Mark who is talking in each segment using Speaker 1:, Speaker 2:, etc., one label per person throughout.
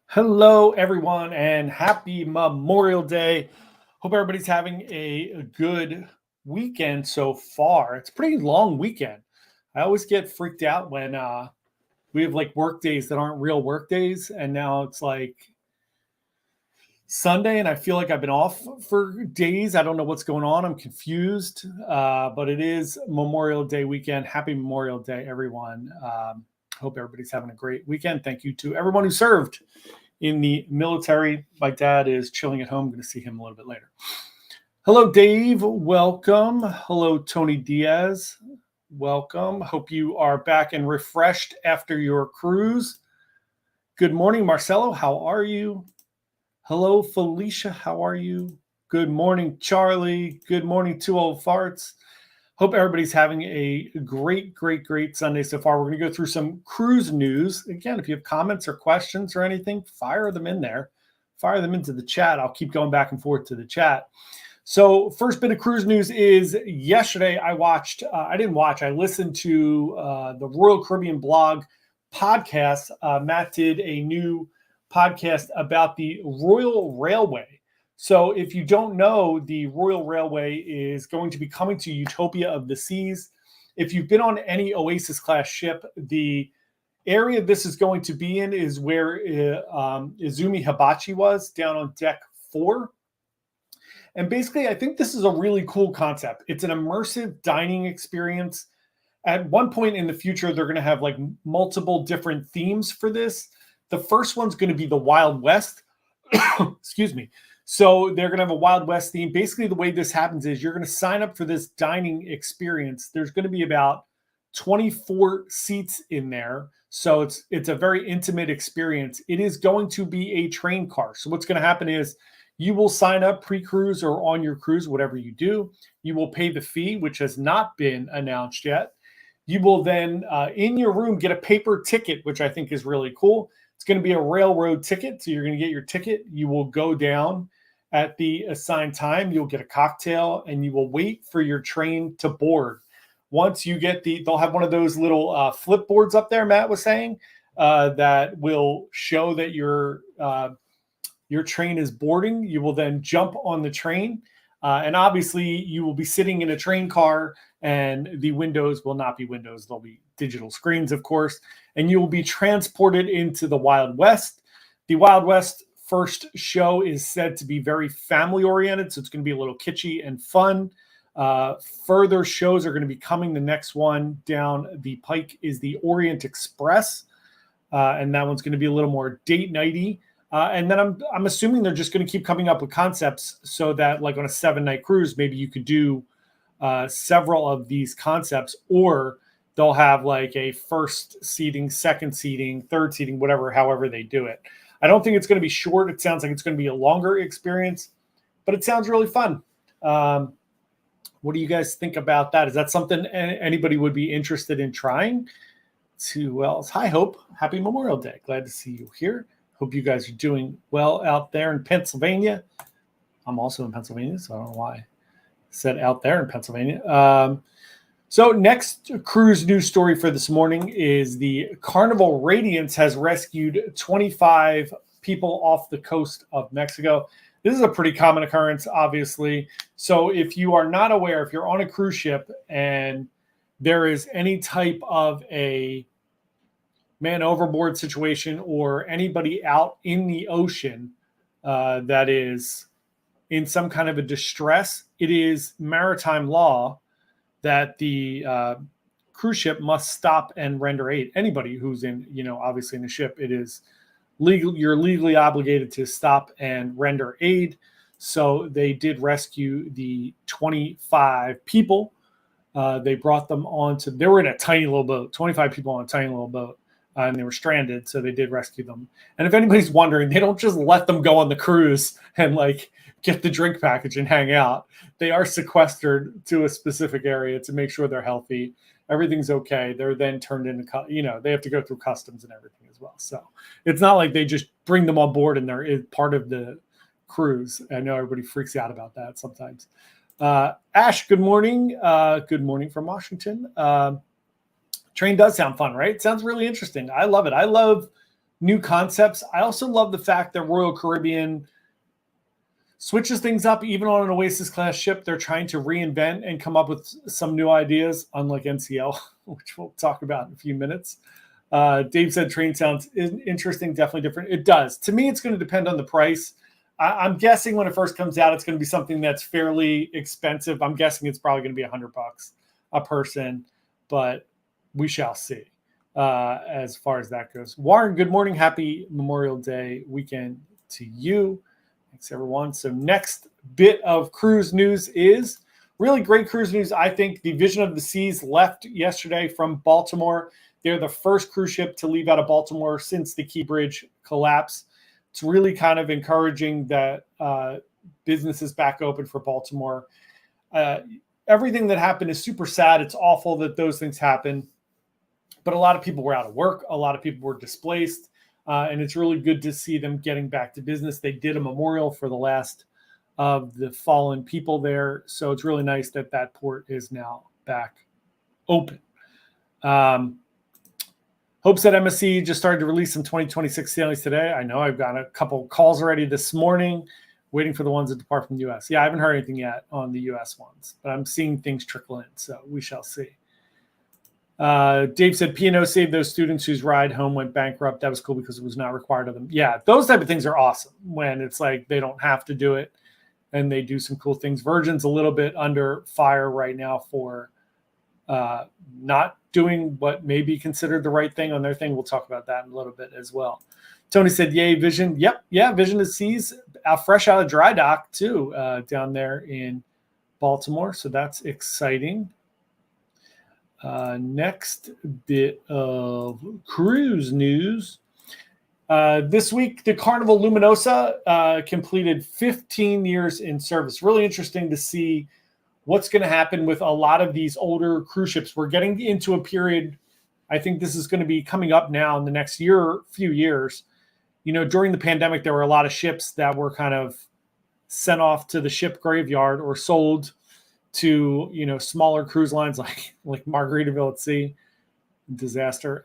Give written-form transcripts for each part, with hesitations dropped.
Speaker 1: Hello, everyone, and happy Memorial Day. Hope everybody's having a good weekend so far. It's a pretty long weekend. I always get freaked out when we have like work days that aren't real work days, and now it's like Sunday, and I feel like I've been off for days. I don't know what's going on. I'm confused, but it is Memorial Day weekend. Happy Memorial Day, everyone. Hope everybody's having a great weekend. Thank you to everyone who served in the military. My dad is chilling at home. I'm going to see him a little bit later. Hello, Dave. Welcome. Hello, Tony Diaz. Welcome. Hope you are back and refreshed after your cruise. Good morning, Marcelo. How are you? Hello, Felicia. How are you? Good morning, Charlie. Good morning, 20 Farts. Hope everybody's having a great Sunday so far. We're going to go through some cruise news. Again, if you have comments or questions or anything, fire them in there. Fire them into the chat. I'll keep going back and forth to the chat. So first bit of cruise news is yesterday I listened to the Royal Caribbean blog podcast. Matt did a new podcast about the Royal Railway. So if you don't know, the Royal Railway is going to be coming to Utopia of the Seas. If you've been on any Oasis class ship, the area this is going to be in is where Izumi Hibachi was, down on deck 4. And basically, I think this is a really cool concept. It's an immersive dining experience. At one point in the future, they're going to have like multiple different themes for this. The first one's going to be the Wild West. Excuse me. So they're going to have a Wild West theme. Basically, the way this happens is you're going to sign up for this dining experience. There's going to be about 24 seats in there. So it's a very intimate experience. It is going to be a train car. So what's going to happen is you will sign up pre-cruise or on your cruise, whatever you do. You will pay the fee, which has not been announced yet. You will then, in your room, get a paper ticket, which I think is really cool. It's going to be a railroad ticket. So you're going to get your ticket. You will go down at the assigned time. You'll get a cocktail and you will wait for your train to board. Once you get they'll have one of those little flip boards up there, Matt was saying, that will show that your train is boarding. You will then jump on the train. And obviously you will be sitting in a train car and the windows will not be windows. They'll be digital screens, of course, and you will be transported into the Wild West. The Wild West first show is said to be very family oriented. So it's going to be a little kitschy and fun. Further shows are going to be coming. The next one down the pike is the Orient Express. And that one's going to be a little more date nighty. And then I'm assuming they're just going to keep coming up with concepts so that like on a 7-night cruise, maybe you could do several of these concepts, or they'll have like a first seating, second seating, third seating, whatever, however they do it. I don't think it's going to be short. It sounds like it's going to be a longer experience, but it sounds really fun. What do you guys think about that? Is that something anybody would be interested in trying? Hi, Hope. Happy Memorial Day. Glad to see you here. Hope you guys are doing well out there in Pennsylvania. I'm also in Pennsylvania, so I don't know why I said out there in Pennsylvania. So next cruise news story for this morning is the Carnival Radiance has rescued 25 people off the coast of Mexico. This is a pretty common occurrence, obviously. So if you are not aware, if you're on a cruise ship and there is any type of a man overboard situation or anybody out in the ocean that is in some kind of a distress, it is maritime law that the cruise ship must stop and render aid. Anybody who's in, obviously in the ship, it is legal. You're legally obligated to stop and render aid. So they did rescue the 25 people. They brought them they were in a tiny little boat, 25 people on a tiny little boat. And they were stranded, so they did rescue them. And if anybody's wondering, they don't just let them go on the cruise and like get the drink package and hang out. They are sequestered to a specific area to make sure they're healthy. Everything's okay. They're then turned into, they have to go through customs and everything as well. So it's not like they just bring them on board and they're part of the cruise. I know everybody freaks out about that sometimes. Ash, good morning. Good morning from Washington. Train does sound fun, right? It sounds really interesting. I love it. I love new concepts. I also love the fact that Royal Caribbean switches things up. Even on an Oasis class ship, they're trying to reinvent and come up with some new ideas, unlike NCL, which we'll talk about in a few minutes. Dave said train sounds interesting, definitely different. It does. To me, it's going to depend on the price. I'm guessing when it first comes out, it's going to be something that's fairly expensive. I'm guessing it's probably going to be $100 a person, but we shall see as far as that goes. Warren, good morning. Happy Memorial Day weekend to you. Thanks, everyone. So next bit of cruise news is really great cruise news. I think the Vision of the Seas left yesterday from Baltimore. They're the first cruise ship to leave out of Baltimore since the Key Bridge collapse. It's really kind of encouraging that business is back open for Baltimore. Everything that happened is super sad. It's awful that those things happen. But a lot of people were out of work. A lot of people were displaced. And it's really good to see them getting back to business. They did a memorial for the last of the fallen people there. So it's really nice that that port is now back open. Hopes that MSC just started to release some 2026 sailings today. I know I've got a couple calls already this morning, waiting for the ones that depart from the U.S. Yeah, I haven't heard anything yet on the U.S. ones, but I'm seeing things trickle in, so we shall see. Dave said P&O saved those students whose ride home went bankrupt. That was cool because it was not required of them. Yeah, those type of things are awesome when it's like they don't have to do it and they do some cool things. Virgin's a little bit under fire right now for not doing what may be considered the right thing on their thing. We'll talk about that in a little bit as well. Tony said, yay, Vision. Yep. Yeah, Vision of Seas fresh out of dry dock too, down there in Baltimore. So that's exciting. Next bit of cruise news. This week, the Carnival Luminosa completed 15 years in service. Really interesting to see what's going to happen with a lot of these older cruise ships. We're getting into a period, I think this is going to be coming up now in the next few years. You know, during the pandemic, there were a lot of ships that were kind of sent off to the ship graveyard or sold to, you know, smaller cruise lines like Margaritaville at Sea, disaster,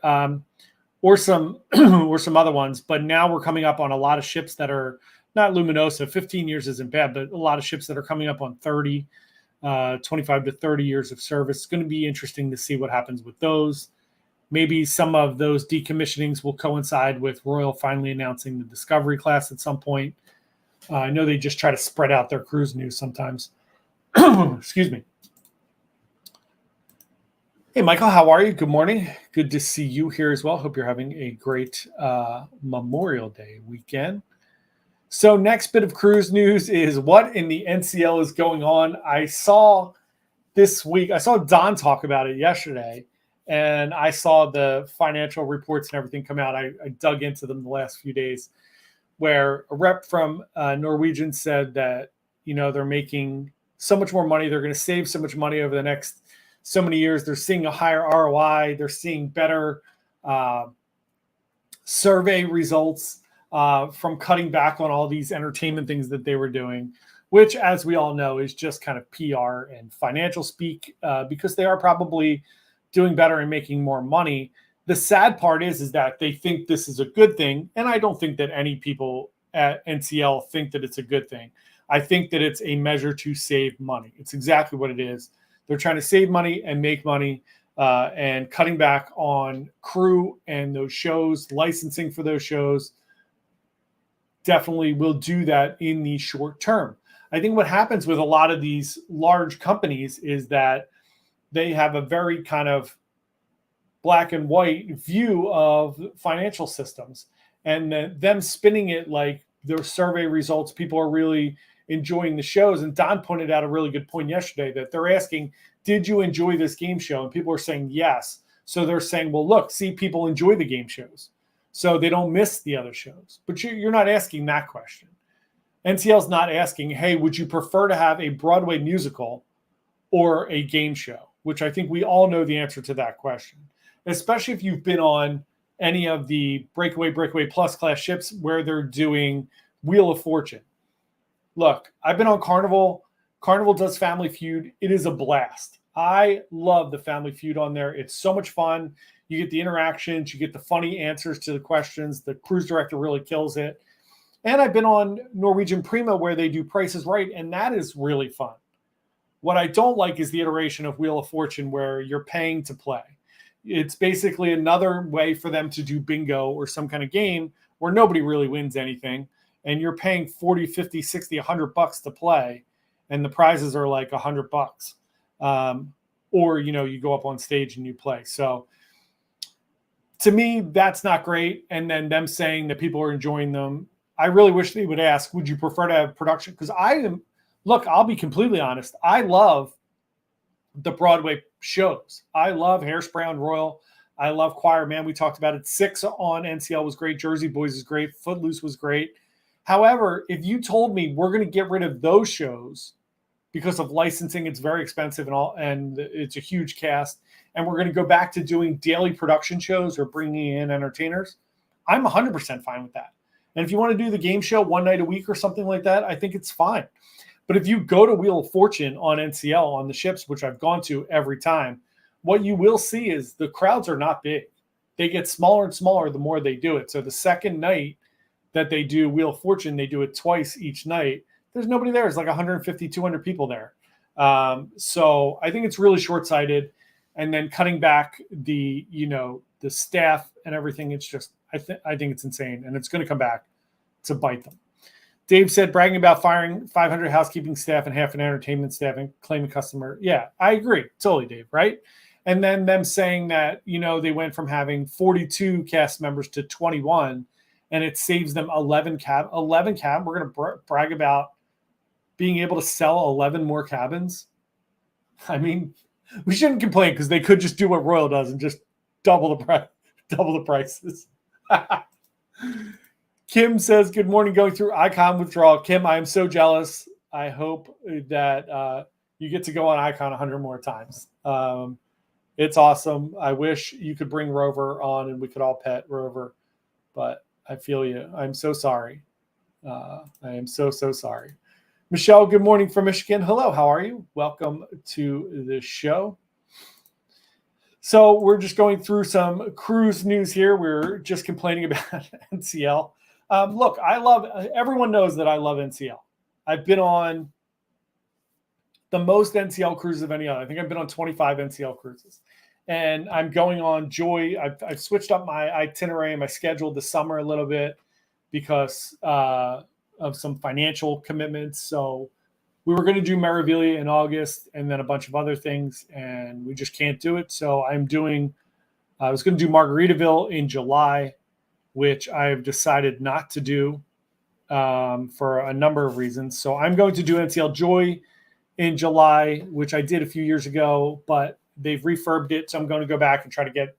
Speaker 1: or some other ones. But now we're coming up on a lot of ships that are not Luminosa. 15 years isn't bad, but a lot of ships that are coming up on 30, 25 to 30 years of service. It's going to be interesting to see what happens with those. Maybe some of those decommissionings will coincide with Royal finally announcing the Discovery class at some point. I know they just try to spread out their cruise news sometimes. Excuse me. Hey, Michael, how are you? Good morning. Good to see you here as well. Hope you're having a great Memorial Day weekend. So next bit of cruise news is what in the NCL is going on. I saw Don talk about it yesterday, and I saw the financial reports and everything come out. I dug into them the last few days, where a rep from Norwegian said that, you know, they're making so much more money. They're going to save so much money over the next so many years. They're seeing a higher ROI. They're seeing better survey results from cutting back on all these entertainment things that they were doing, which, as we all know, is just kind of PR and financial speak because they are probably doing better and making more money. The sad part is that they think this is a good thing, and I don't think that any people at NCL think that it's a good thing. I think that it's a measure to save money. It's exactly what it is. They're trying to save money and make money, and cutting back on crew and those shows, licensing for those shows, definitely will do that in the short term. I think what happens with a lot of these large companies is that they have a very kind of black and white view of financial systems, and them spinning it like their survey results, people are really enjoying the shows. And Don pointed out a really good point yesterday that they're asking, did you enjoy this game show? And people are saying yes. So they're saying, well, look, see, people enjoy the game shows, so they don't miss the other shows. But you're not asking that question. NCL's not asking, hey, would you prefer to have a Broadway musical or a game show? Which I think we all know the answer to that question, especially if you've been on any of the Breakaway Plus class ships where they're doing Wheel of Fortune. Look, I've been on Carnival. Carnival does Family Feud. It is a blast. I love the Family Feud on there. It's so much fun. You get the interactions, you get the funny answers to the questions. The cruise director really kills it. And I've been on Norwegian Prima where they do Prices Right, and that is really fun. What I don't like is the iteration of Wheel of Fortune where you're paying to play. It's basically another way for them to do bingo or some kind of game where nobody really wins anything, and you're paying 40, 50, 60, $100 to play, and the prizes are like $100. Or, you go up on stage and you play. So to me, that's not great. And then them saying that people are enjoying them. I really wish they would ask, would you prefer to have production? Because I'll be completely honest. I love the Broadway shows. I love Hairspray on Royal. I love Choir Man. We talked about it. 6 on NCL was great. Jersey Boys is great. Footloose was great. However, if you told me we're going to get rid of those shows because of licensing, it's very expensive and it's a huge cast, and we're going to go back to doing daily production shows or bringing in entertainers, I'm 100% fine with that. And if you want to do the game show one night a week or something like that, I think it's fine. But if you go to Wheel of Fortune on NCL, on the ships, which I've gone to every time, what you will see is the crowds are not big. They get smaller and smaller the more they do it. So the second night that they do Wheel of Fortune, they do it twice each night. There's nobody there. It's like 150, 200 people there. So I think it's really short-sighted. And then cutting back the staff and everything, it's just, I think it's insane. And it's going to come back to bite them. Dave said, bragging about firing 500 housekeeping staff and half an entertainment staff and claiming customer. Yeah, I agree. Totally, Dave, right? And then them saying that, they went from having 42 cast members to 21, and it saves them 11 cab. We're going to brag about being able to sell 11 more cabins. I mean, we shouldn't complain because they could just do what Royal does and just double the prices. Kim says, good morning, going through Icon withdrawal. Kim, I am so jealous. I hope that you get to go on Icon 100 more times. It's awesome. I wish you could bring Rover on and we could all pet Rover, but I feel you. I'm so sorry. I am so sorry. Michelle, good morning from Michigan. Hello, how are you? Welcome to the show. So we're just going through some cruise news here. We're just complaining about NCL. Look, everyone knows that I love NCL. I've been on the most NCL cruises of any other. I think I've been on 25 NCL cruises. And I'm going on Joy. I've switched up my itinerary and my schedule this summer a little bit because of some financial commitments. So we were going to do Meraviglia in August and then a bunch of other things, and we just can't do it. So I was going to do Margaritaville in July, which I've decided not to do for a number of reasons. So I'm going to do NCL Joy in July, which I did a few years ago, but they've refurbed it. So I'm going to go back and try to get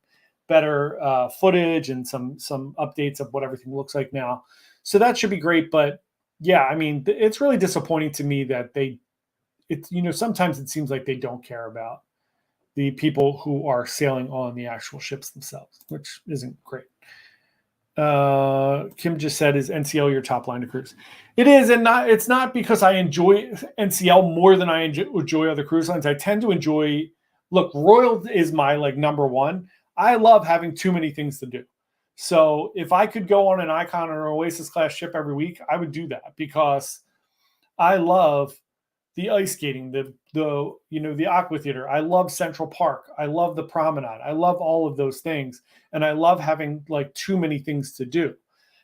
Speaker 1: better footage and some updates of what everything looks like now. So that should be great. But yeah, I mean, it's really disappointing to me that sometimes it seems like they don't care about the people who are sailing on the actual ships themselves, which isn't great. Kim just said, is NCL your top line to cruise? It is, and it's not because I enjoy NCL more than I enjoy other cruise lines. I tend to enjoy, Royal is my number one. I love having too many things to do. So if I could go on an Icon or an Oasis class ship every week, I would do that because I love the ice skating, the aqua theater. I love Central Park. I love the promenade. I love all of those things. And I love having too many things to do.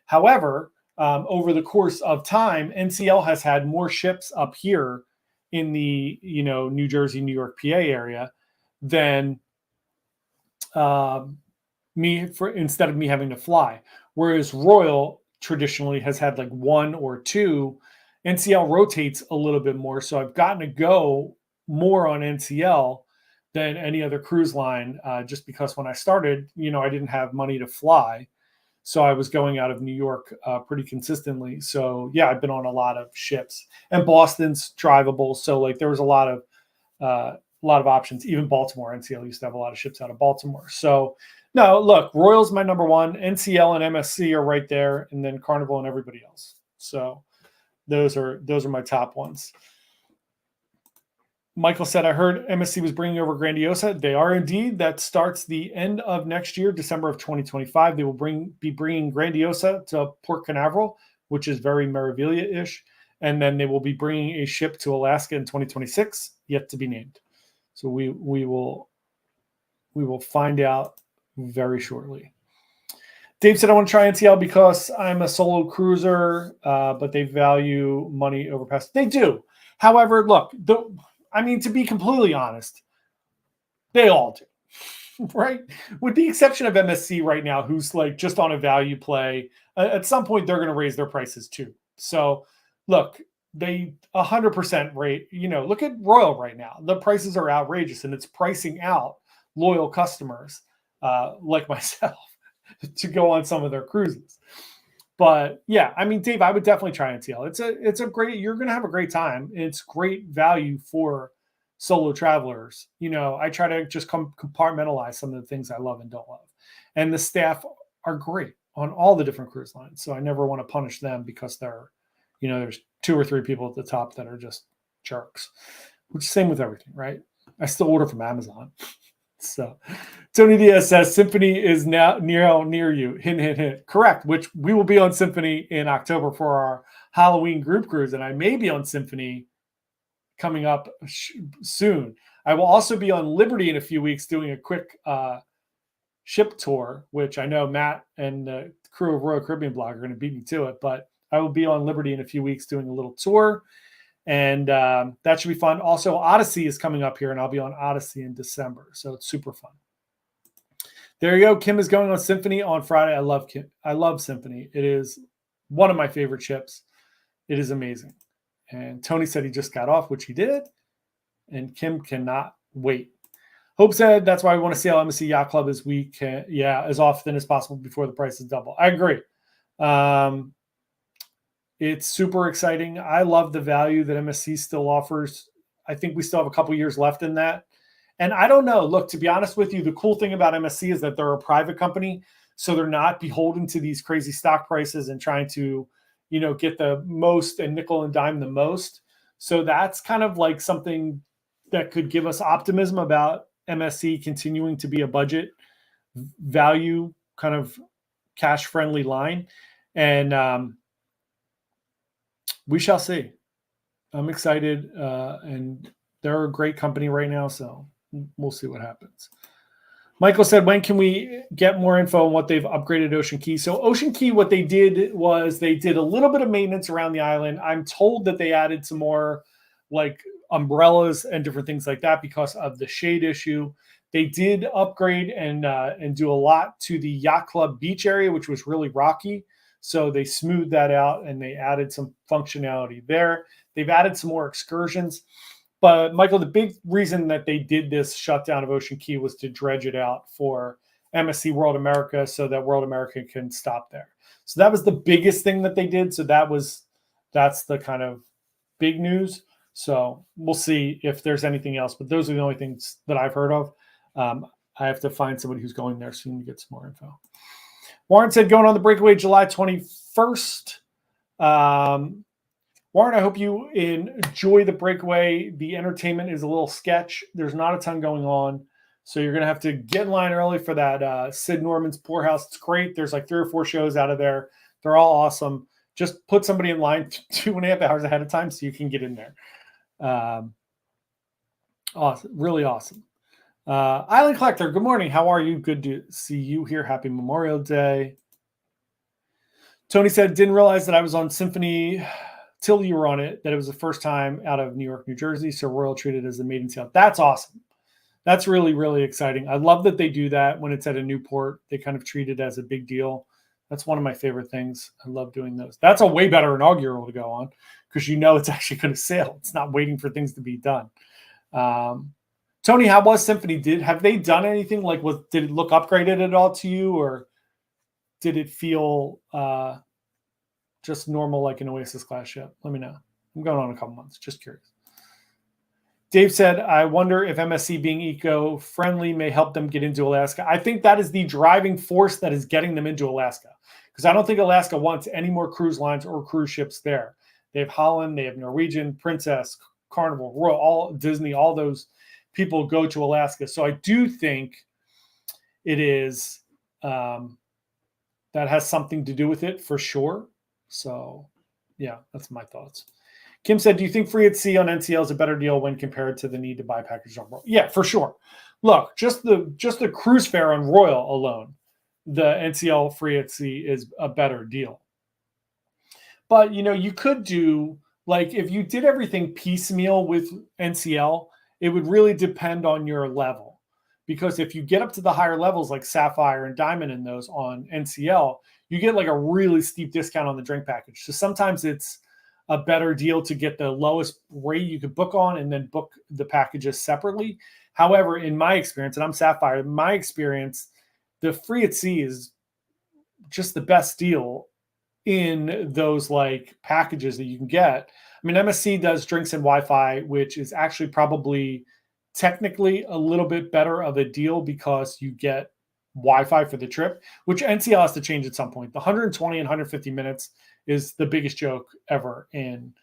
Speaker 1: However, over the course of time, NCL has had more ships up here in the, New Jersey, New York, PA area than instead of me having to fly. Whereas Royal traditionally has had one or two. NCL rotates a little bit more, so I've gotten to go more on NCL than any other cruise line, just because when I started, I didn't have money to fly, so I was going out of New York pretty consistently. So yeah, I've been on a lot of ships, and Boston's drivable, so there was a lot of options. Even Baltimore, NCL used to have a lot of ships out of Baltimore. So no, look, Royal's my number one. NCL and MSC are right there, and then Carnival and everybody else. So those are my top ones. Michael said, I heard MSC was bringing over Grandiosa. They are indeed. That starts the end of next year, December of 2025. They will be bringing Grandiosa to Port Canaveral, which is very Meraviglia-ish. And then they will be bringing a ship to Alaska in 2026, yet to be named. So we will find out very shortly. Dave said, I want to try NCL because I'm a solo cruiser, but they value money over pass. They do. However, look, to be completely honest, they all do, right? With the exception of MSC right now, who's like just on a value play. At some point, they're going to raise their prices too. So look, they 100% rate, look at Royal right now. The prices are outrageous and it's pricing out loyal customers like myself to go on some of their cruises. But yeah, Dave, I would definitely try NCL. It's a great, you're going to have a great time. It's great value for solo travelers. I try to just compartmentalize some of the things I love and don't love. And the staff are great on all the different cruise lines. So I never want to punish them because they're, there's 2 or 3 people at the top that are just jerks, which is same with everything, right? I still order from Amazon. So Tony Diaz says Symphony is now near you. Hint, hint, hint. Correct, which we will be on Symphony in October for our Halloween group cruise. And I may be on Symphony coming up soon. I will also be on Liberty in a few weeks doing a quick ship tour, which I know Matt and the crew of Royal Caribbean Blog are going to beat me to it. But I will be on Liberty in a few weeks doing a little tour. And that should be fun. Also, Odyssey is coming up here, and I'll be on Odyssey in December. So it's super fun. There you go. Kim is going on Symphony on Friday. I love Kim. I love Symphony. It is one of my favorite ships. It is amazing. And Tony said he just got off, which he did. And Kim cannot wait. Hope said that's why we want to sail MSC Yacht Club as as often as possible before the prices double. I agree. It's super exciting. I love the value that MSC still offers. I think we still have a couple years left in that. And I don't know. Look, to be honest with you, the cool thing about MSC is that they're a private company. So they're not beholden to these crazy stock prices and trying to, get the most and nickel and dime the most. So that's kind of like something that could give us optimism about MSC continuing to be a budget value kind of cash friendly line. And, we shall see. I'm excited, and they're a great company right now, so we'll see what happens. Michael said, when can we get more info on what they've upgraded Ocean Key? So Ocean Key, what they did was they did a little bit of maintenance around the island. I'm told that they added some more like umbrellas and different things like that because of the shade issue. They did upgrade and do a lot to the Yacht Club beach area, which was really rocky. So they smoothed that out and they added some functionality there. They've added some more excursions. But Michael, the big reason that they did this shutdown of Ocean Key was to dredge it out for MSC World America so that World America can stop there. So that was the biggest thing that they did. So that's the kind of big news. So we'll see if there's anything else. But those are the only things that I've heard of. I have to find somebody who's going there soon to get some more info. Warren said, going on the breakaway July 21st. Warren, I hope you enjoy the breakaway. The entertainment is a little sketch. There's not a ton going on. So you're going to have to get in line early for that Sid Norman's Poorhouse. It's great. There's like 3 or 4 shows out of there. They're all awesome. Just put somebody in line 2.5 hours ahead of time so you can get in there. Awesome. Really awesome. Island Collector, good morning. How are you? Good to see you here. Happy Memorial Day. Tony said, didn't realize that I was on Symphony till you were on it, that it was the first time out of New York, New Jersey. So Royal treated as a maiden sail. That's awesome. That's really, really exciting. I love that they do that when it's at a new port. They kind of treat it as a big deal. That's one of my favorite things. I love doing those. That's a way better inaugural to go on because it's actually going to sail. It's not waiting for things to be done. Tony, how was Symphony? Have they done anything? Like, did it look upgraded at all to you, or did it feel just normal, like an Oasis class ship? Let me know. I'm going on a couple months. Just curious. Dave said, I wonder if MSC being eco-friendly may help them get into Alaska. I think that is the driving force that is getting them into Alaska, because I don't think Alaska wants any more cruise lines or cruise ships there. They have Holland, they have Norwegian, Princess, Carnival, Royal, all Disney, all those people go to Alaska. So I do think it is that has something to do with it for sure. So yeah, that's my thoughts. Kim said, do you think free at sea on NCL is a better deal when compared to the need to buy packages on Royal? Yeah, for sure. Look, just the cruise fare on Royal alone, the NCL free at sea is a better deal. But you could do, like, if you did everything piecemeal with NCL, it would really depend on your level. Because if you get up to the higher levels like Sapphire and Diamond in those on NCL, you get like a really steep discount on the drink package. So sometimes it's a better deal to get the lowest rate you could book on and then book the packages separately. However, in my experience, and I'm Sapphire, in my experience, the free at sea is just the best deal in those like packages that you can get. I mean, MSC does drinks and Wi-Fi, which is actually probably technically a little bit better of a deal because you get Wi-Fi for the trip, which NCL has to change at some point. The 120 and 150 minutes is the biggest joke ever in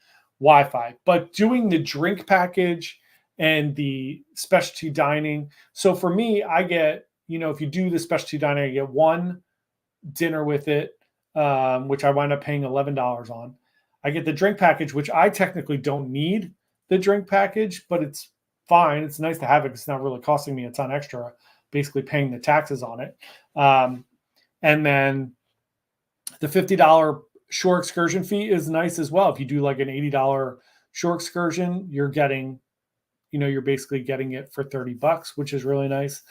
Speaker 1: Wi-Fi. But doing the drink package and the specialty dining. So for me, I get, if you do the specialty dining, I get one dinner with it, which I wind up paying $11 on. I get the drink package, which I technically don't need the drink package, but it's fine. It's nice to have it because it's not really costing me a ton extra, basically paying the taxes on it. And then the $50 shore excursion fee is nice as well. If you do like an $80 shore excursion, you're getting, you're basically getting it for $30, which is really nice.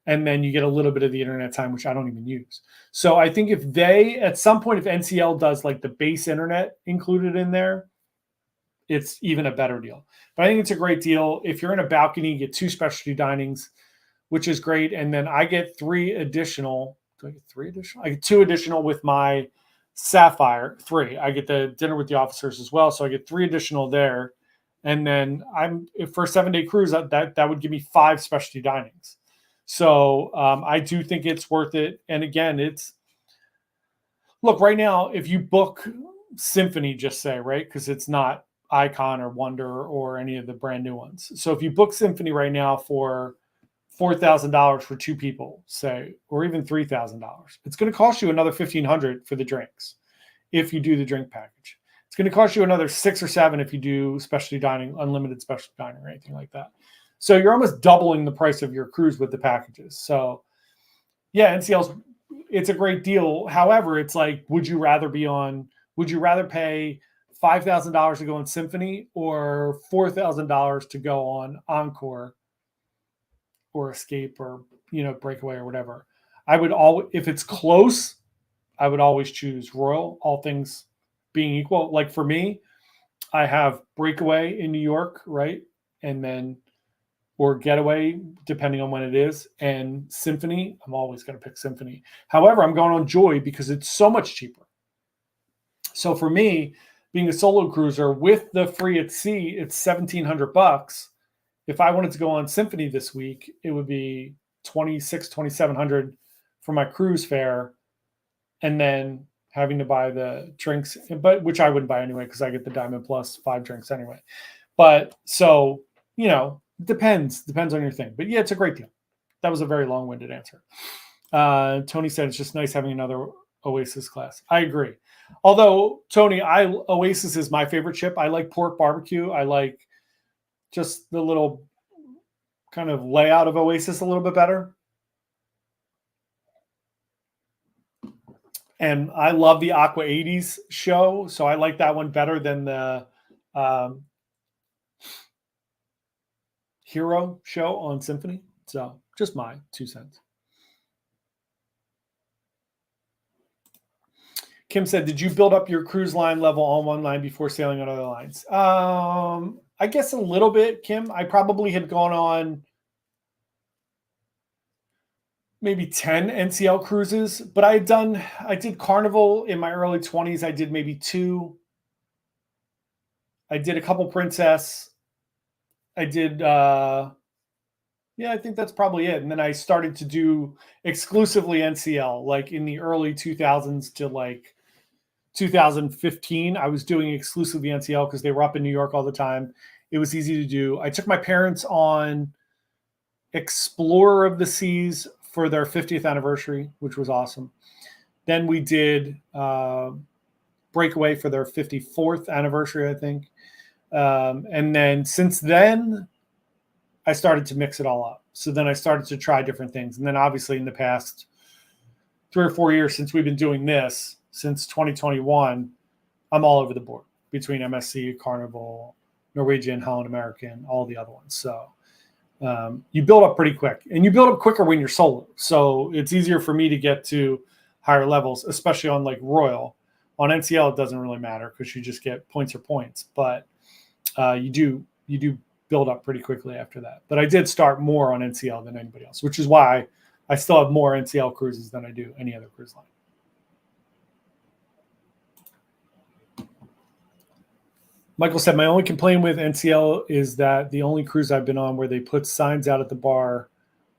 Speaker 1: And then you get a little bit of the internet time, which I don't even use. So I think if they, at some point, if NCL does like the base internet included in there, it's even a better deal. But I think it's a great deal. If you're in a balcony, you get 2 specialty dinings, which is great. And then I get 3 additional. Do I get 3 additional? I get 2 additional with my Sapphire. 3. I get the dinner with the officers as well. So I get 3 additional there. And then for a 7-day cruise, that would give me 5 specialty dinings. So I do think it's worth it. And again, look, right now, if you book Symphony, just say, right, because it's not Icon or Wonder or any of the brand new ones. So if you book Symphony right now for $4,000 for 2 people, say, or even $3,000, it's going to cost you another $1,500 for the drinks if you do the drink package. It's going to cost you another $6 or $7 if you do specialty dining, unlimited specialty dining, or anything like that. So you're almost doubling the price of your cruise with the packages. So yeah, it's a great deal. However, it's like, would you rather pay $5,000 to go on Symphony or $4,000 to go on Encore or Escape or, Breakaway or whatever? If it's close, I would always choose Royal, all things being equal. Like for me, I have Breakaway in New York, right? And then or Getaway, depending on when it is, and Symphony. I'm always going to pick Symphony. However, I'm going on Joy because it's so much cheaper. So for me, being a solo cruiser with the free at sea, it's $1,700. If I wanted to go on Symphony this week, it would be $2,700 for my cruise fare, and then having to buy the drinks, which I wouldn't buy anyway because I get the Diamond Plus 5 drinks anyway. But so, depends on your thing. But yeah, it's a great deal. That was a very long-winded answer. Tony said it's just nice having another Oasis class. I agree. Although, Tony, Oasis is my favorite ship. I like pork barbecue. I like just the little kind of layout of Oasis a little bit better. And I love the Aqua 80s show. So I like that one better than the Hero show on Symphony. So just my 2 cents. Kim said, did you build up your cruise line level on one line before sailing on other lines? I guess a little bit, Kim. I probably had gone on maybe 10 NCL cruises, but I did Carnival in my early 20s. I did maybe 2. I did a couple Princess. I did, I think that's probably it. And then I started to do exclusively NCL, like in the early 2000s to like 2015. I was doing exclusively NCL because they were up in New York all the time. It was easy to do. I took my parents on Explorer of the Seas for their 50th anniversary, which was awesome. Then we did Breakaway for their 54th anniversary, I think. And then since then, I started to mix it all up. So then I started to try different things. And then obviously in the past 3 or 4 years since we've been doing this, since 2021, I'm all over the board between MSC, Carnival, Norwegian, Holland American, all the other ones. So you build up pretty quick, and you build up quicker when you're solo. So it's easier for me to get to higher levels, especially on like Royal. On NCL, it doesn't really matter because you just get points or points, but you do build up pretty quickly after that. But I did start more on NCL than anybody else, which is why I still have more NCL cruises than I do any other cruise line. Michael said, my only complaint with NCL is that the only cruise I've been on where they put signs out at the bar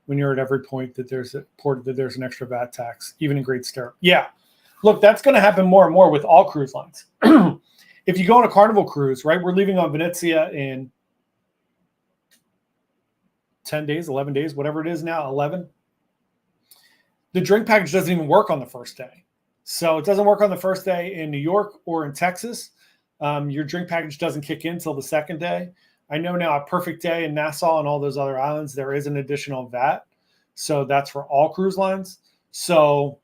Speaker 1: when you're at every point that there's an extra VAT tax, even in Great Stirrup. Yeah. Look, that's going to happen more and more with all cruise lines. If you go on a Carnival cruise, right, we're leaving on Venezia in 10 days, 11 days, whatever it is now, 11. The drink package doesn't even work on the first day. So it doesn't work on the first day in New York or in Texas. Your drink package doesn't kick in until the second day. I know now a Perfect Day in Nassau and all those other islands, there is an additional VAT. So that's for all cruise lines. So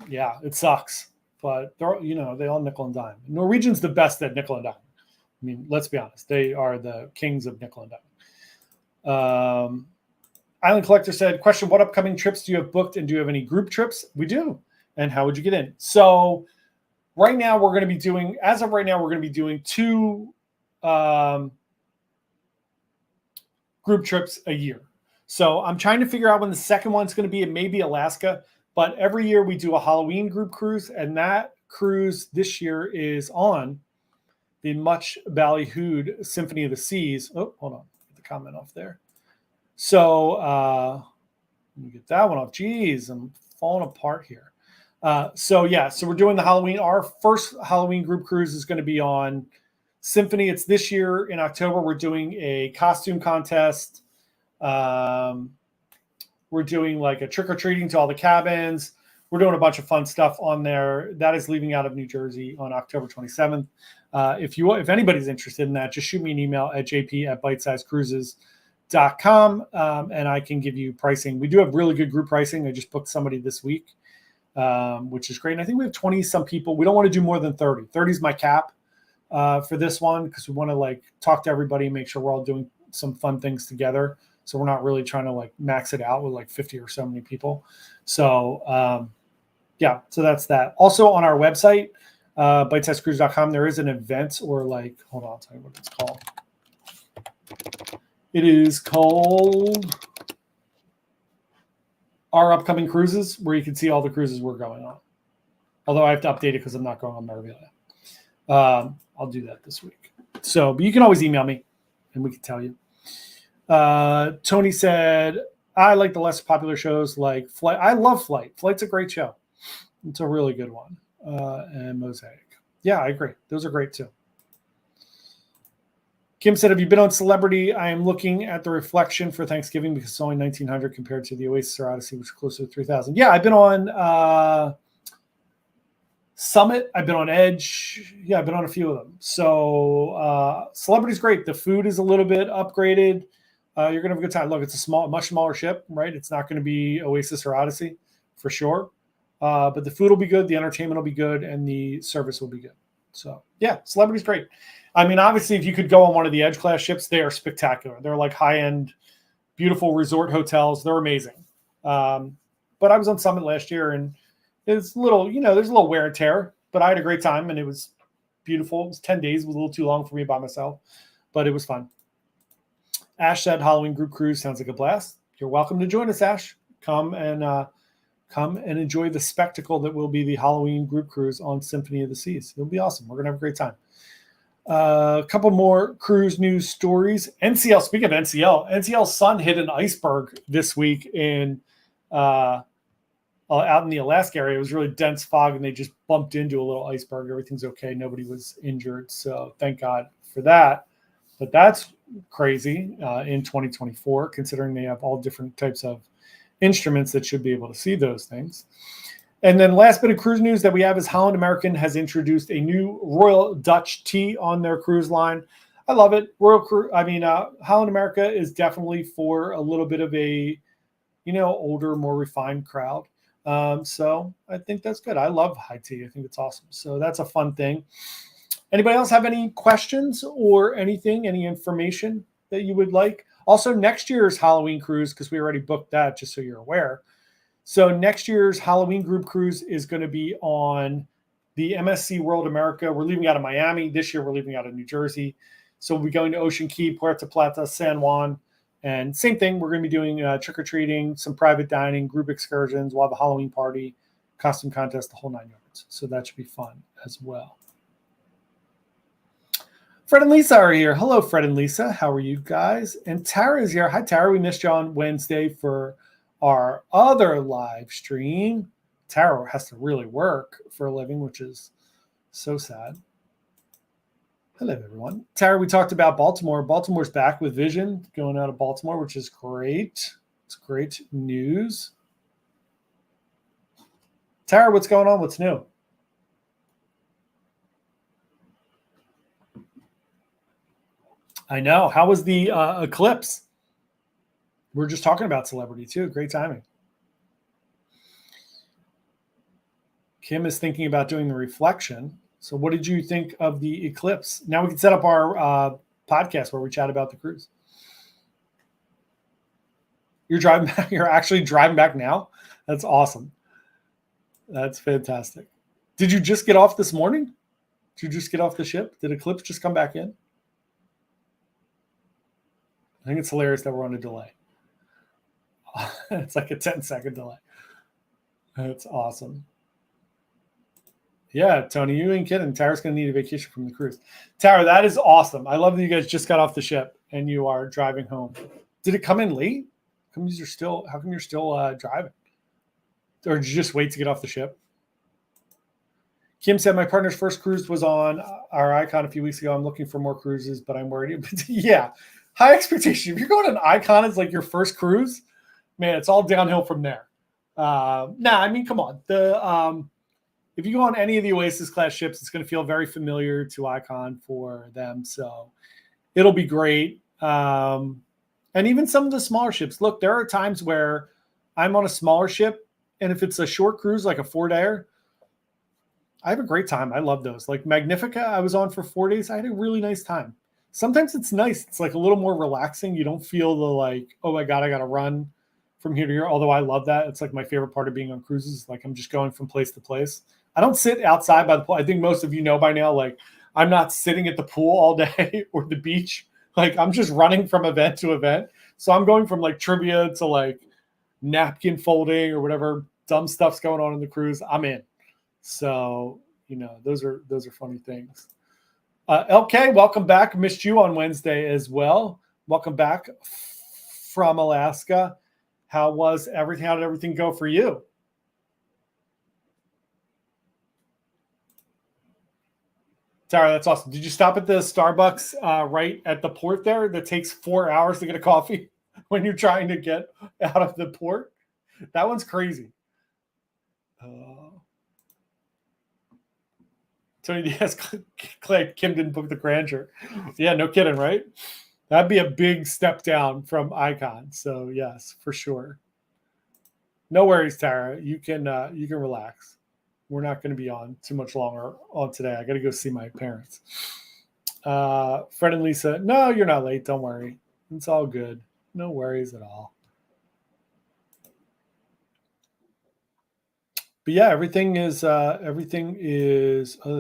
Speaker 1: yeah, it sucks. But they're, they all nickel and dime. Norwegian's the best at nickel and dime. I mean, let's be honest. They are the kings of nickel and dime. Island Collector said, question, what upcoming trips do you have booked, and do you have any group trips? We do. And how would you get in? So right now we're going to be doing, as of right now, we're going to be doing 2 group trips a year. So I'm trying to figure out when the second one's going to be. It may be Alaska, but every year we do a Halloween group cruise, and that cruise this year is on the much ballyhooed Symphony of the Seas. Oh, hold on. Get the comment off there. So let me get that one off. Jeez, I'm falling apart here. So we're doing the Halloween. Our first Halloween group cruise is going to be on Symphony. It's this year in October. We're doing a costume contest. We're doing like a trick-or-treating to all the cabins. We're doing a bunch of fun stuff on there. That is leaving out of New Jersey on October 27th. If anybody's interested in that, just shoot me an email at jp@bitesizecruises.com, and I can give you pricing. We do have really good group pricing. I just booked somebody this week, which is great. And I think we have 20-some people. We don't want to do more than 30. 30 is my cap for this one because we want to like talk to everybody and make sure we're all doing some fun things together. So we're not really trying to like max it out with like 50 or so many people. So so that's that. Also on our website, bitesizecruises.com, there is an event or like, hold on, I'll tell you what it's called. It is called Our Upcoming Cruises, where you can see all the cruises we're going on. Although I have to update it because I'm not going on Marbella. I'll do that this week. So, but you can always email me and we can tell you. Tony said, I like the less popular shows like Flight. I love Flight. Flight's a great show. It's a really good one. And Mosaic. Yeah, I agree. Those are great too. Kim said, have you been on Celebrity? I am looking at the reflection for Thanksgiving because it's only $1,900 compared to the Oasis or Odyssey, which is closer to $3,000. Yeah, I've been on Summit. I've been on Edge. Yeah, I've been on a few of them. So Celebrity's great. The food is a little bit upgraded. You're going to have a good time. Look, it's a much smaller ship, right? It's not going to be Oasis or Odyssey for sure. But the food will be good. The entertainment will be good. And the service will be good. So, yeah, Celebrity's great. I mean, obviously, if you could go on one of the Edge class ships, they are spectacular. They're like high-end, beautiful resort hotels. They're amazing. But I was on Summit last year, and it's a little, there's a little wear and tear. But I had a great time, and it was beautiful. It was 10 days. It was a little too long for me by myself. But it was fun. Ash said Halloween group cruise sounds like a blast. You're welcome to join us, Ash. Come and enjoy the spectacle that will be the Halloween group cruise on Symphony of the Seas. It'll be awesome. We're going to have a great time. A couple more cruise news stories. NCL, speaking of NCL Sun hit an iceberg this week out in the Alaska area. It was really dense fog, and they just bumped into a little iceberg. Everything's okay. Nobody was injured. So thank God for that. But that's crazy in 2024, considering they have all different types of instruments that should be able to see those things. And then last bit of cruise news that we have is Holland American has introduced a new Royal Dutch tea on their cruise line. I love it. Holland America is definitely for a little bit of a, older, more refined crowd. So I think that's good. I love high tea. I think it's awesome. So that's a fun thing. Anybody else have any questions or anything, any information that you would like? Also, next year's Halloween cruise, because we already booked that, just so you're aware. So next year's Halloween group cruise is going to be on the MSC World America. We're leaving out of Miami. This year, we're leaving out of New Jersey. So we'll be going to Ocean Key, Puerto Plata, San Juan. And same thing, we're going to be doing trick-or-treating, some private dining, group excursions. We'll have a Halloween party, costume contest, the whole 9 yards. So that should be fun as well. Fred and Lisa are here. Hello, Fred and Lisa. How are you guys? And Tara is here. Hi, Tara. We missed you on Wednesday for our other live stream. Tara has to really work for a living, which is so sad. Hello, everyone. Tara, we talked about Baltimore. Baltimore's back with Vision going out of Baltimore, which is great. It's great news. Tara, what's going on? What's new? I know. How was the eclipse? We're just talking about celebrity too. Great timing. Kim is thinking about doing the reflection. So what did you think of the eclipse? Now we can set up our podcast where we chat about the cruise. You're driving back. You're actually driving back now? That's awesome. That's fantastic. Did you just get off this morning? Did you just get off the ship? Did eclipse just come back in? I think it's hilarious that we're on a delay. It's like a 10-second delay. That's awesome. Yeah, Tony, you ain't kidding. Tara's going to need a vacation from the cruise. Tara, that is awesome. I love that you guys just got off the ship and you are driving home. Did it come in late? How come you're still driving? Or did you just wait to get off the ship? Kim said, my partner's first cruise was on our Icon a few weeks ago. I'm looking for more cruises, but I'm worried. Yeah. High expectation. If you're going on Icon as like your first cruise, man, it's all downhill from there. Come on. If you go on any of the Oasis class ships, it's going to feel very familiar to Icon for them. So it'll be great. And even some of the smaller ships. Look, there are times where I'm on a smaller ship, and if it's a short cruise, like a 4-dayer, I have a great time. I love those. Like Magnifica, I was on for 4 days. I had a really nice time. Sometimes it's nice. It's like a little more relaxing. You don't feel the like, oh my God, I got to run from here to here. Although I love that. It's like my favorite part of being on cruises. Like I'm just going from place to place. I don't sit outside by the pool. I think most of you know by now, like I'm not sitting at the pool all day or the beach. Like I'm just running from event to event. So I'm going from like trivia to like napkin folding or whatever dumb stuff's going on in the cruise. I'm in. So, those are funny things. LK, welcome back. Missed you on Wednesday as well. Welcome back from Alaska. How did everything go for you? Tara, that's awesome. Did you stop at the Starbucks right at the port there that takes 4 hours to get a coffee when you're trying to get out of the port? That one's crazy. Tony Diaz, Kim didn't book the Grandeur. Yeah, no kidding, right? That'd be a big step down from Icon. So yes, for sure. No worries, Tara. You can relax. We're not going to be on too much longer on today. I got to go see my parents. Fred and Lisa, no, you're not late. Don't worry. It's all good. No worries at all. But yeah, everything is other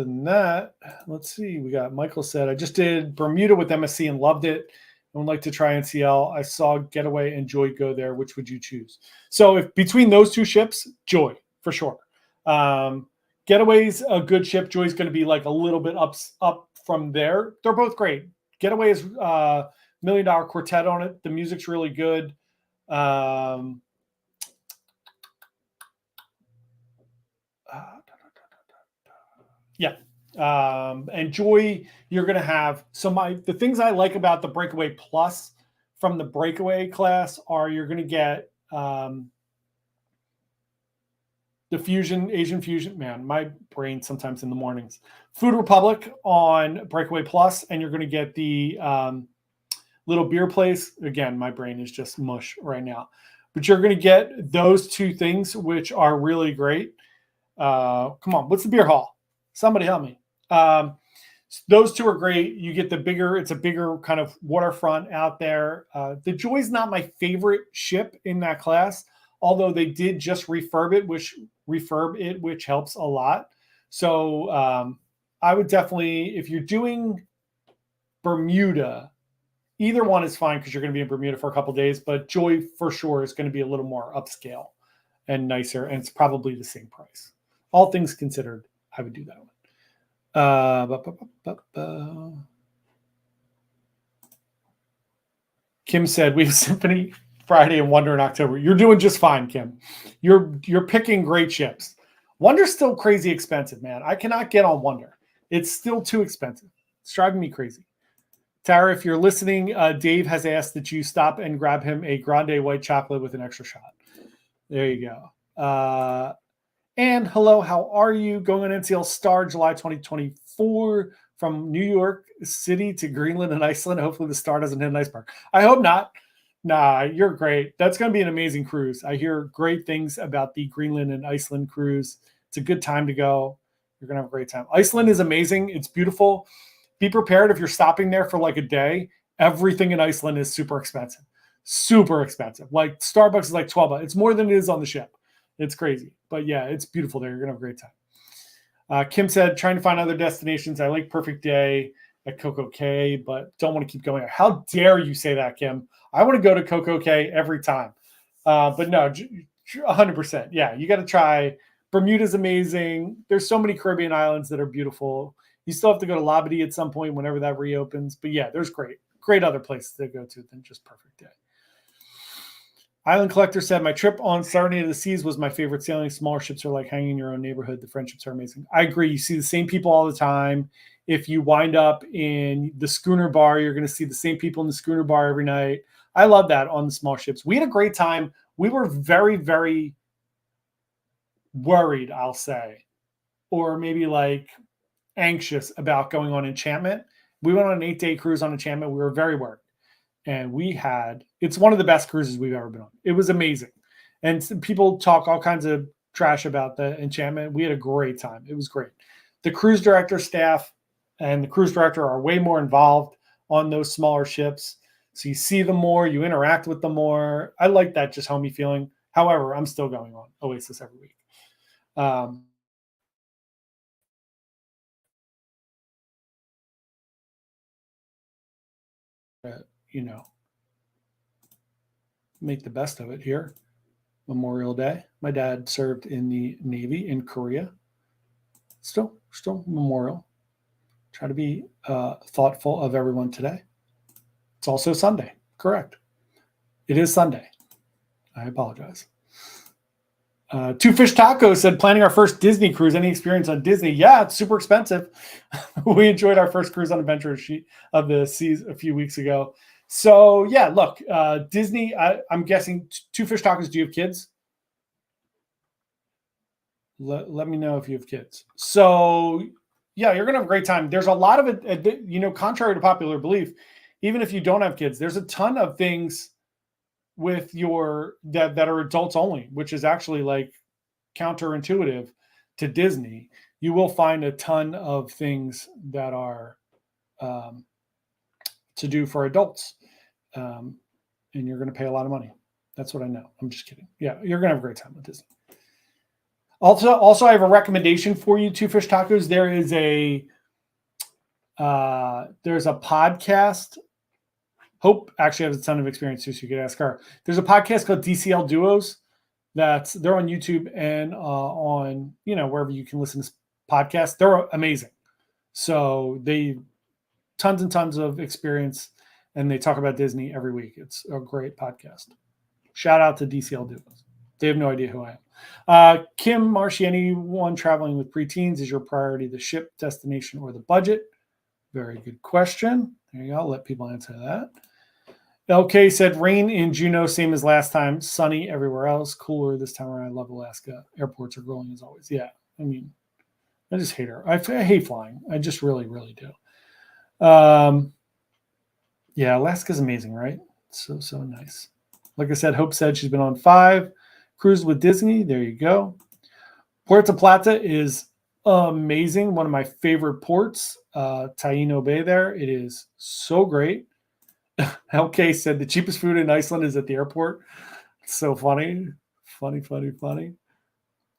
Speaker 1: than that. Let's see. We got Michael said, I just did Bermuda with MSC and loved it. I would like to try NCL. I saw Getaway and Joy go there. Which would you choose? So if between those two ships, Joy for sure. Getaway's a good ship. Joy's going to be like a little bit up from there. They're both great. Getaway is $1 Million Quartet on it. The music's really good. Yeah. And Joy, you're going to have, so the things I like about the Breakaway Plus from the Breakaway class are you're going to get the Fusion, Asian Fusion, man, my brain sometimes in the mornings. Food Republic on Breakaway Plus, and you're going to get the little beer place. Again, my brain is just mush right now. But you're going to get those two things, which are really great. Come on, what's the beer hall? Somebody help me. Those two are great. You get the bigger, it's a bigger kind of waterfront out there. The Joy's not my favorite ship in that class, although they did just refurb it, which helps a lot. So I would definitely, if you're doing Bermuda, either one is fine because you're going to be in Bermuda for a couple of days, but Joy for sure is going to be a little more upscale and nicer, and it's probably the same price. All things considered, I would do that one. Kim said we have Symphony Friday and Wonder in October. You're doing just fine, Kim. You're picking great ships. Wonder's still crazy expensive, man. I cannot get on Wonder. It's still too expensive. It's driving me crazy. Tara, if you're listening, Dave has asked that you stop and grab him a grande white chocolate with an extra shot. There you go. And hello, how are you? Going on NCL Star July 2024 from New York City to Greenland and Iceland. Hopefully the Star doesn't hit an iceberg. I hope not. Nah, you're great. That's going to be an amazing cruise. I hear great things about the Greenland and Iceland cruise. It's a good time to go. You're going to have a great time. Iceland is amazing. It's beautiful. Be prepared if you're stopping there for like a day. Everything in Iceland is super expensive. Super expensive. Like Starbucks is like $12. It's more than it is on the ship. It's crazy. But yeah, it's beautiful there. You're going to have a great time. Kim said, trying to find other destinations. I like Perfect Day at Coco Cay, but don't want to keep going there. How dare you say that, Kim? I want to go to Coco Cay every time. But no, 100%. Yeah, you got to try. Bermuda's amazing. There's so many Caribbean islands that are beautiful. You still have to go to Labadee at some point whenever that reopens. But yeah, there's great other places to go to than just Perfect Day. Island Collector said, my trip on Serenade of the Seas was my favorite sailing. Smaller ships are like hanging in your own neighborhood. The friendships are amazing. I agree. You see the same people all the time. If you wind up in the schooner bar, you're going to see the same people in the schooner bar every night. I love that on the small ships. We had a great time. We were very, very worried, I'll say, or maybe like anxious about going on Enchantment. We went on an 8-day cruise on Enchantment. We were very worried. And it's one of the best cruises we've ever been on. It was amazing. And people talk all kinds of trash about the Enchantment. We had a great time. It was great. The cruise director staff and the cruise director are way more involved on those smaller ships. So you see them more, you interact with them more. I like that just homey feeling. However, I'm still going on Oasis every week. Make the best of it here. Memorial Day. My dad served in the Navy in Korea. Still memorial. Try to be thoughtful of everyone today. It's also Sunday. Correct. It is Sunday. I apologize. Two Fish Tacos said, planning our first Disney cruise. Any experience on Disney? Yeah, it's super expensive. We enjoyed our first cruise on Adventure of the Seas a few weeks ago. So yeah, look, Disney, I'm guessing Two Fish Tacos, do you have kids? Let me know if you have kids. So yeah, you're going to have a great time. There's a lot of it, contrary to popular belief, even if you don't have kids, there's a ton of things with that are adults only, which is actually like counterintuitive to Disney. You will find a ton of things that are to do for adults. And you're going to pay a lot of money. That's what I know. I'm just kidding. Yeah, you're going to have a great time with Disney. Also, I have a recommendation for you, Two Fish Tacos. There's a podcast. Hope actually has a ton of experience too, so you could ask her. There's a podcast called DCL Duos. They're on YouTube and on wherever you can listen to podcasts. They're amazing. So they tons and tons of experience, and they talk about Disney every week. It's a great podcast. Shout out to DCL Duos. They have no idea who I am. Kim Marshy, anyone traveling with preteens, is your priority the ship, destination, or the budget? Very good question. There you go. I'll let people answer that. LK said rain in Juneau, same as last time. Sunny everywhere else. Cooler this time around. I love Alaska. Airports are growing as always. Yeah. I mean, I just hate her. I hate flying. I just really, really do. Yeah, Alaska's amazing, right? So nice. Like I said, Hope said she's been on 5. Cruise with Disney. There you go. Puerto Plata is amazing. One of my favorite ports. Taino Bay there. It is so great. LK said the cheapest food in Iceland is at the airport. It's so funny. Funny.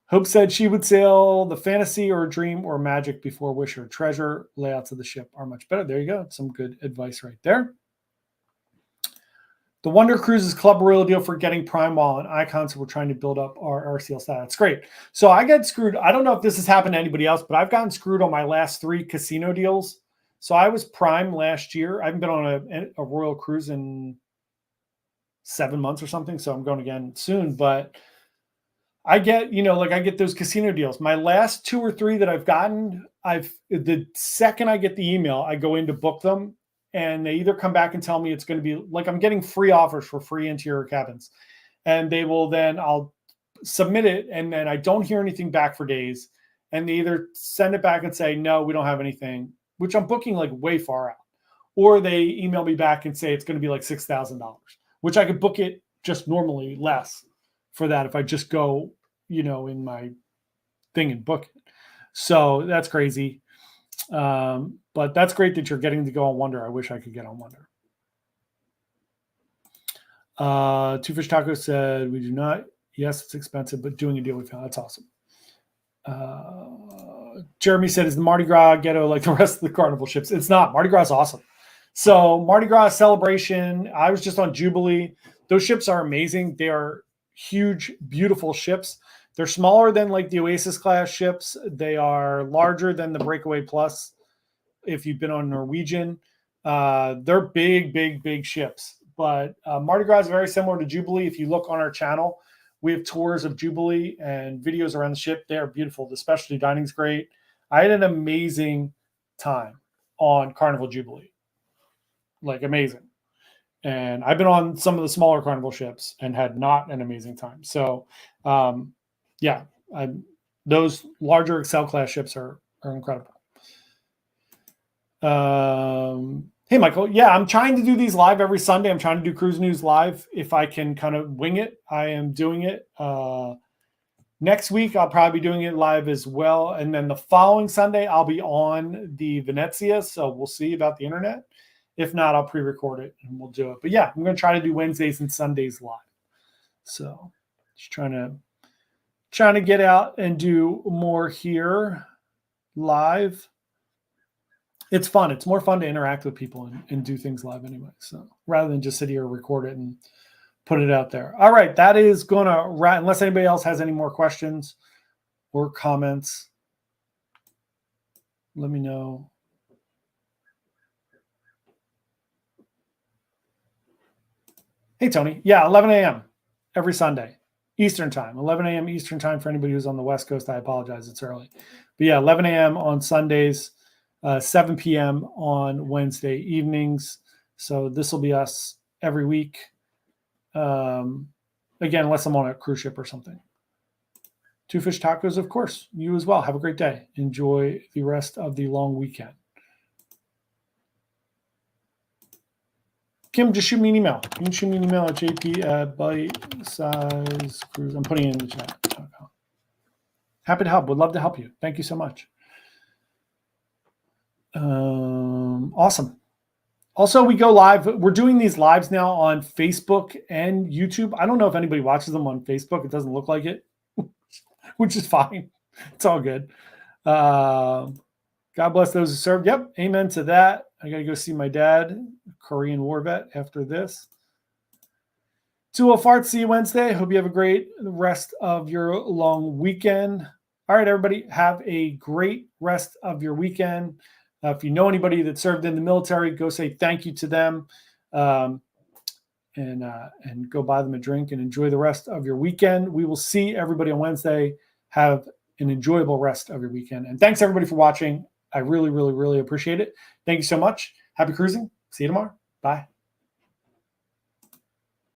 Speaker 1: Hope said she would sail the Fantasy or Dream or Magic before Wish or Treasure. Layouts of the ship are much better. There you go. Some good advice right there. The Wonder Cruises Club Royal deal for getting Prime while on Icon, so we're trying to build up our RCL style. That's great. So I got screwed. I don't know if this has happened to anybody else, but I've gotten screwed on my last 3 casino deals. So I was Prime last year. I haven't been on a Royal Cruise in 7 months or something, so I'm going again soon. But I get, I get those casino deals. My last 2 or 3 that I've gotten, the second I get the email, I go in to book them. And they either come back and tell me it's going to be like I'm getting free offers for free interior cabins. And they will then, I'll submit it. And then I don't hear anything back for days. And they either send it back and say, no, we don't have anything, which I'm booking like way far out. Or they email me back and say it's going to be like $6,000, which I could book it just normally less for that if I just go, in my thing and book it. So that's crazy. But that's great that you're getting to go on Wonder. I wish I could get on Wonder. Two Fish Taco said, we do not. Yes, it's expensive, but doing a deal we found. That's awesome. Jeremy said, is the Mardi Gras ghetto like the rest of the Carnival ships? It's not. Mardi Gras is awesome. So Mardi Gras celebration. I was just on Jubilee. Those ships are amazing. They are huge, beautiful ships. They're smaller than like the Oasis class ships. They are larger than the Breakaway Plus. If you've been on Norwegian, they're big ships. But Mardi Gras is very similar to Jubilee. If you look on our channel, we have tours of Jubilee and videos around the ship. They are beautiful. The specialty dining's great. I had an amazing time on Carnival Jubilee. Like amazing. And I've been on some of the smaller Carnival ships and had not an amazing time. So, those larger Excel class ships are incredible. Hey, Michael. Yeah, I'm trying to do these live every Sunday. I'm trying to do Cruise News live. If I can kind of wing it, I am doing it. Next week, I'll probably be doing it live as well. And then the following Sunday, I'll be on the Venezia. So we'll see about the internet. If not, I'll pre-record it and we'll do it. But yeah, I'm going to try to do Wednesdays and Sundays live. So just trying to get out and do more here live. It's fun. It's more fun to interact with people and do things live anyway. So rather than just sit here, record it and put it out there. All right. That is going to wrap, unless anybody else has any more questions or comments. Let me know. Hey, Tony. Yeah, 11 a.m. every Sunday, Eastern time. 11 a.m. Eastern time for anybody who's on the West Coast. I apologize. It's early. But yeah, 11 a.m. on Sundays, 7 p.m. on Wednesday evenings. So this will be us every week. Again, unless I'm on a cruise ship or something. Two Fish Tacos, of course. You as well. Have a great day. Enjoy the rest of the long weekend. Kim, just shoot me an email. You can shoot me an email at jp@byte-size-cruise. I'm putting it in the chat. Happy to help. Would love to help you. Thank you so much. Awesome. Also, we go live. We're doing these lives now on Facebook and YouTube. I don't know if anybody watches them on Facebook. It doesn't look like it, which is fine. It's all good. God bless those who served. Yep. Amen to that. I got to go see my dad, Korean war vet, after this. 2 farts. See you Wednesday. Hope you have a great rest of your long weekend. All right, everybody. Have a great rest of your weekend. If you know anybody that served in the military, go say thank you to them. and go buy them a drink and enjoy the rest of your weekend. We will see everybody on Wednesday. Have an enjoyable rest of your weekend. And thanks everybody for watching. I really, really, really appreciate it. Thank you so much. Happy cruising. See you tomorrow. Bye.